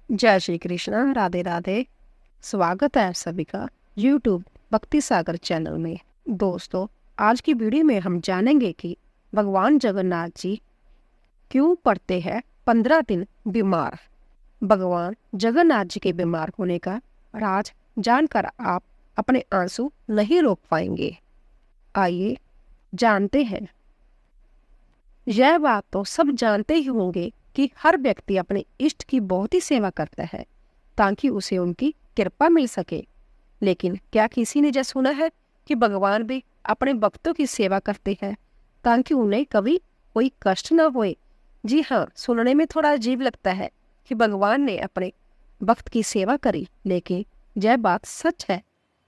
जय श्री कृष्ण, राधे राधे। स्वागत है आप सभी का YouTube भक्ति सागर चैनल में। दोस्तों, आज की वीडियो में हम जानेंगे कि भगवान जगन्नाथ जी क्यों पड़ते हैं 15 दिन बीमार। भगवान जगन्नाथ जी के बीमार होने का राज जानकर आप अपने आंसू नहीं रोक पाएंगे। आइए जानते हैं। यह बात तो सब जानते ही होंगे कि हर व्यक्ति अपने इष्ट की बहुत ही सेवा करता है ताकि उसे उनकी कृपा मिल सके। लेकिन क्या किसी ने यह सुना है कि भगवान भी अपने भक्तों की सेवा करते हैं ताकि उन्हें कभी कोई कष्ट न होए? जी हाँ, सुनने में थोड़ा अजीब लगता है कि भगवान ने अपने भक्त की सेवा करी, लेकिन यह बात सच है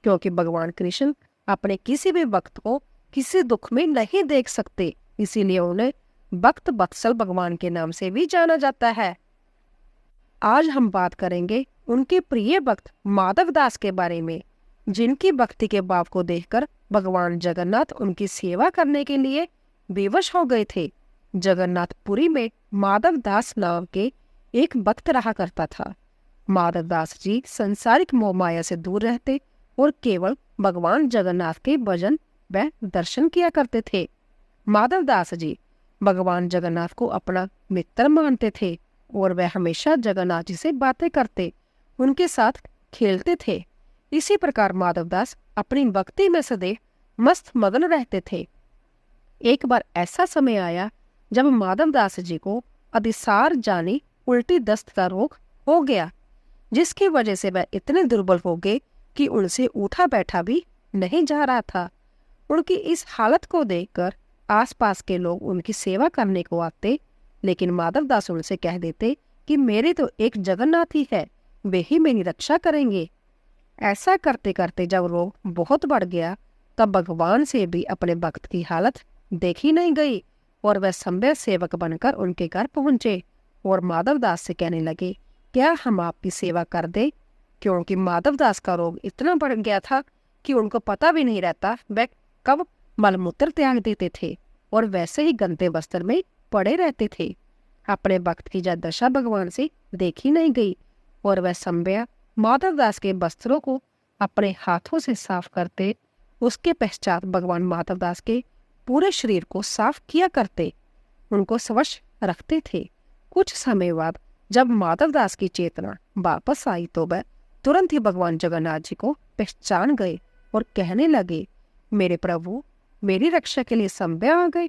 क्योंकि भगवान कृष्ण अपने किसी भी भक्त को किसी दुख में नहीं देख सकते, इसीलिए उन्हें भक्त वत्सल भगवान के नाम से भी जाना जाता है। आज हम बात करेंगे उनके प्रिय भक्त माधव दास के बारे में, जिनकी भक्ति के भाव को देखकर भगवान जगन्नाथ उनकी सेवा करने के लिए विवश हो गए थे। जगन्नाथपुरी में माधव दास नाम के एक भक्त रहा करता था। माधव दास जी संसारिक मोह माया से दूर रहते और केवल भगवान जगन्नाथ के भजन व दर्शन किया करते थे। माधव दास जी भगवान जगन्नाथ को अपना मित्र मानते थे और वह हमेशा जगन्नाथ जी से बातें करते, उनके साथ खेलते थे। इसी प्रकार माधवदास अपनी भक्ति में सदैव मस्त मगन रहते थे। एक बार ऐसा समय आया जब माधवदास जी को अतिसार जानी उल्टी दस्त का रोग हो गया, जिसकी वजह से वह इतने दुर्बल हो गए कि उनसे उठा बैठा भी नहीं जा रहा था। उनकी इस हालत को देखकर आसपास के लोग उनकी सेवा करने को आते, लेकिन माधवदास उनसे कह देते कि मेरे तो एक जगन्नाथ ही है, वे ही मेरी रक्षा करेंगे। ऐसा करते करते जब रोग बहुत बढ़ गया तब भगवान से भी अपने भक्त की हालत देखी नहीं गई और वह संभव सेवक बनकर उनके घर पहुंचे और माधवदास से कहने लगे, क्या हम आपकी सेवा कर दे? क्योंकि माधवदास का रोग इतना बढ़ गया था कि उनको पता भी नहीं रहता वह कब मलमूत्र त्याग देते थे और वैसे ही गंदे वस्त्र में पड़े रहते थे। अपने भक्त की यह दशा भगवान से देखी नहीं गई और वह संभ्या माधवदास के वस्त्रों को अपने हाथों से साफ करते। उसके पश्चात भगवान माधवदास के पूरे शरीर को साफ किया करते, उनको स्वच्छ रखते थे। कुछ समय बाद जब माधवदास की चेतना वापस आई तो वह तुरंत ही भगवान जगन्नाथ जी को पहचान गए और कहने लगे, मेरे प्रभु, मेरी रक्षा के लिए संभ्या आ गए।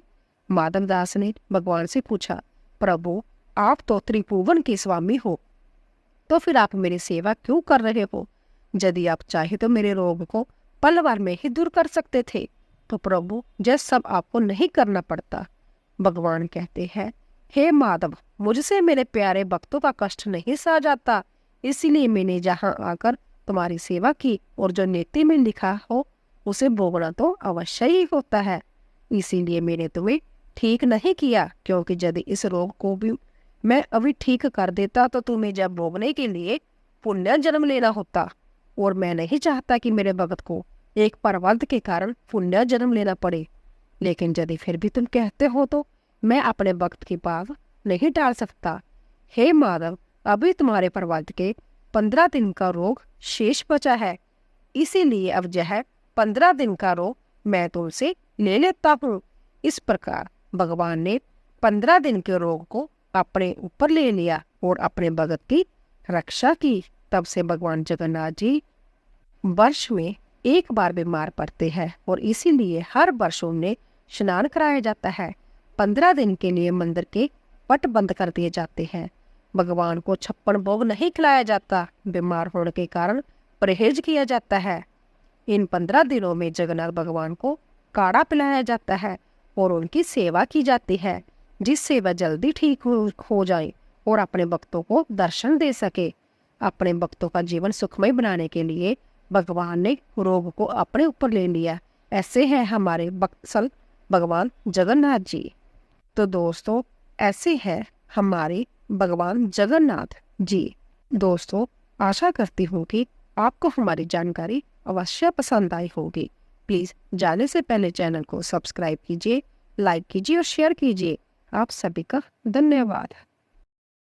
माधवदास ने भगवान से पूछा, प्रभु, आप तो त्रिभुवन के स्वामी हो, तो फिर आप मेरी सेवा क्यों कर रहे हो? यदि आप चाहे तो मेरे रोग को पल भर में ही दूर कर सकते थे, तो प्रभु यह सब आपको नहीं करना पड़ता। भगवान कहते हैं, हे माधव, मुझसे मेरे प्यारे भक्तों का कष्ट नहीं सहा जाता, इसीलिए मैंने जहाँ आकर तुम्हारी सेवा की और जो नीति में लिखा हो उसे भोगना तो अवश्य ही होता है। इसीलिए मैंने तुम्हें ठीक नहीं किया, क्योंकि यदि इस रोग को भी मैं अभी ठीक कर देता तो तुम्हें जब भोगने के लिए पुण्य जन्म लेना होता, और मैं नहीं चाहता कि मेरे भगत को एक परवध के कारण पुण्य जन्म लेना पड़े। लेकिन यदि फिर भी तुम कहते हो तो मैं अपने भक्त की बात नहीं टाल सकता। हे माधव, अभी तुम्हारे परवध के 15 दिन का रोग शेष बचा है, इसीलिए अब यह 15 दिन का रोग मैं तुमसे ले लेता हूँ। इस प्रकार भगवान ने 15 दिन के रोग को अपने ऊपर ले लिया और अपने भगत की रक्षा की। तब से भगवान जगन्नाथ जी वर्ष में एक बार बीमार पड़ते हैं और इसीलिए हर वर्ष उन्हें स्नान कराया जाता है। 15 दिन के लिए मंदिर के पट बंद कर दिए जाते हैं। भगवान को 56 भोग नहीं खिलाया जाता, बीमार होने के कारण परहेज किया जाता है। इन 15 दिनों में जगन्नाथ भगवान को काढ़ा पिलाया जाता है और उनकी सेवा की जाती है, जिससे वह जल्दी ठीक हो जाए और अपने भक्तों को दर्शन दे सके। अपने भक्तों का जीवन सुखमय बनाने के लिए भगवान ने रोग को अपने ऊपर ले लिया। ऐसे हैं हमारे वत्सल भगवान जगन्नाथ जी। तो दोस्तों, ऐसे हैं हमारे भगवान जगन्नाथ जी। दोस्तों, आशा करती हूँ कि आपको हमारी जानकारी अवश्य पसंद आई होगी। प्लीज़ जाने से पहले चैनल को सब्सक्राइब कीजिए, लाइक कीजिए और शेयर कीजिए। आप सभी का धन्यवाद।